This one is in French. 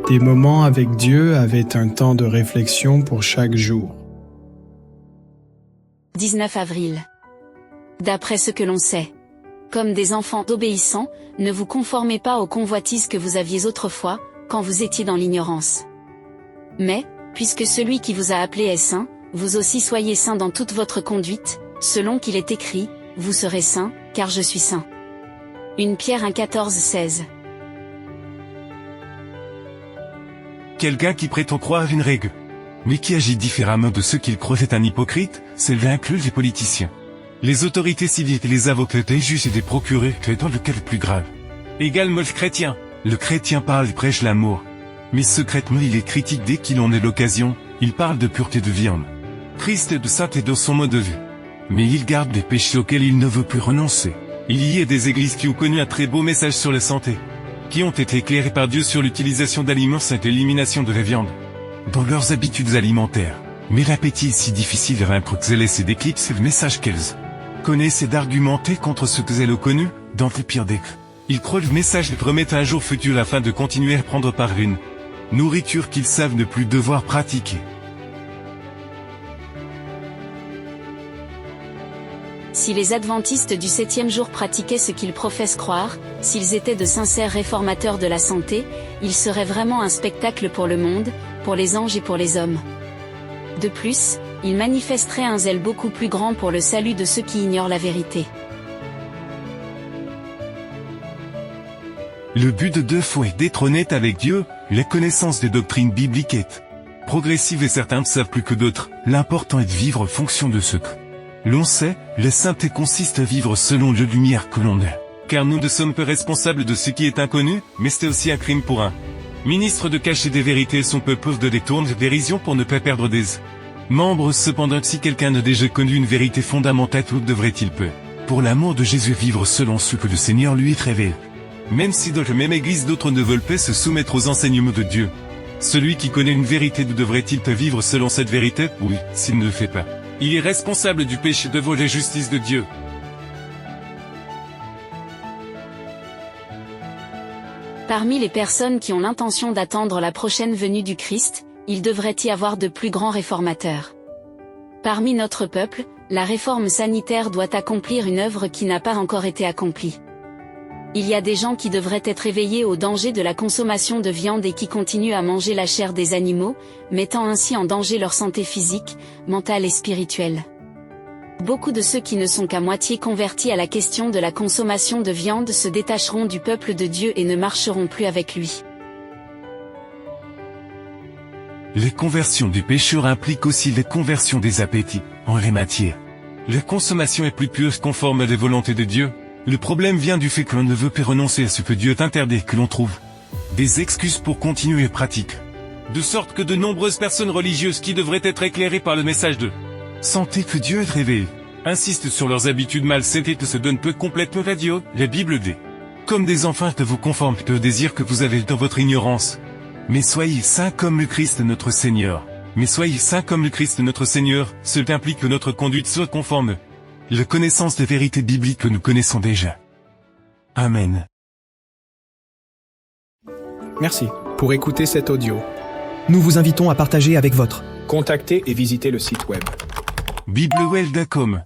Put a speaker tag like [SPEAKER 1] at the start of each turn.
[SPEAKER 1] Des moments avec Dieu avaient un temps de réflexion pour chaque jour.
[SPEAKER 2] 19 avril. D'après ce que l'on sait, comme des enfants obéissants, ne vous conformez pas aux convoitises que vous aviez autrefois, quand vous étiez dans l'ignorance. Mais, puisque celui qui vous a appelé est saint, vous aussi soyez saints dans toute votre conduite, selon qu'il est écrit, vous serez saints, car je suis saint. 1 Pierre 1 14 16.
[SPEAKER 3] Quelqu'un qui prétend croire à une règle, mais qui agit différemment de ceux qu'il croit est un hypocrite, c'est inclus les politiciens. Les autorités civiles, les avocats, les juges et les procureurs, est dans le cas le plus grave. Également le chrétien. Le chrétien parle et prêche l'amour. Mais secrètement il est critique dès qu'il en est l'occasion, il parle de pureté de viande. Christ est de sainteté dans son mode de vie. Mais il garde des péchés auxquels il ne veut plus renoncer. Il y a des églises qui ont connu un très beau message sur la santé, qui ont été éclairées par Dieu sur l'utilisation d'aliments sains et l'élimination de la viande dans leurs habitudes alimentaires. Mais l'appétit est si difficile à vaincre qu'elles essaient d'éclipser le message qu'elles connaissent et d'argumenter contre ce qu'elles ont connu, dans le pire des cas. Ils croient le message et promettent un jour futur afin de continuer à prendre par une nourriture qu'ils savent ne plus devoir pratiquer.
[SPEAKER 2] Si les adventistes du 7e jour pratiquaient ce qu'ils professent croire, s'ils étaient de sincères réformateurs de la santé, ils seraient vraiment un spectacle pour le monde, pour les anges et pour les hommes. De plus, ils manifesteraient un zèle beaucoup plus grand pour le salut de ceux qui ignorent la vérité.
[SPEAKER 3] Le but de deux fois est d'être honnête avec Dieu, la connaissance des doctrines bibliques est progressive et certains ne savent plus que d'autres, l'important est de vivre en fonction de ce que l'on sait, la sainteté consiste à vivre selon la lumière que l'on a. Car nous ne sommes pas responsables de ce qui est inconnu, mais c'est aussi un crime pour un ministre de cacher des vérités et son peuple de détourner de dérision pour ne pas perdre des membres. Cependant, si quelqu'un a déjà connu une vérité fondamentale, où devrait-il peu, pour l'amour de Jésus, vivre selon ce que le Seigneur lui révèle? Même si dans la même église d'autres ne veulent pas se soumettre aux enseignements de Dieu, celui qui connaît une vérité devrait-il pas vivre selon cette vérité? Oui, s'il ne le fait pas, il est responsable du péché devant la justice de Dieu.
[SPEAKER 2] Parmi les personnes qui ont l'intention d'attendre la prochaine venue du Christ, il devrait y avoir de plus grands réformateurs. Parmi notre peuple, la réforme sanitaire doit accomplir une œuvre qui n'a pas encore été accomplie. Il y a des gens qui devraient être éveillés au danger de la consommation de viande et qui continuent à manger la chair des animaux, mettant ainsi en danger leur santé physique, mentale et spirituelle. Beaucoup de ceux qui ne sont qu'à moitié convertis à la question de la consommation de viande se détacheront du peuple de Dieu et ne marcheront plus avec lui.
[SPEAKER 3] Les conversions des pécheurs impliquent aussi les conversions des appétits, en les matières. La consommation est plus pieuse conforme à la volonté de Dieu. Le problème vient du fait que l'on ne veut pas renoncer à ce que Dieu t'interdit, que l'on trouve des excuses pour continuer à pratiquer. De sorte que de nombreuses personnes religieuses qui devraient être éclairées par le message de santé que Dieu est révélé, insistent sur leurs habitudes malsaines et se donnent peu complètement à Dieu. La Bible dit, comme des enfants de vous conformer au désir que vous avez dans votre ignorance. Mais soyez saints comme le Christ notre Seigneur. Mais soyez saints comme le Christ notre Seigneur, cela implique que notre conduite soit conforme la connaissance des vérités bibliques que nous connaissons déjà. Amen.
[SPEAKER 4] Merci pour écouter cet audio.
[SPEAKER 5] Nous vous invitons à partager avec votre.
[SPEAKER 4] Contactez et visitez le site web.
[SPEAKER 3] biblewell.com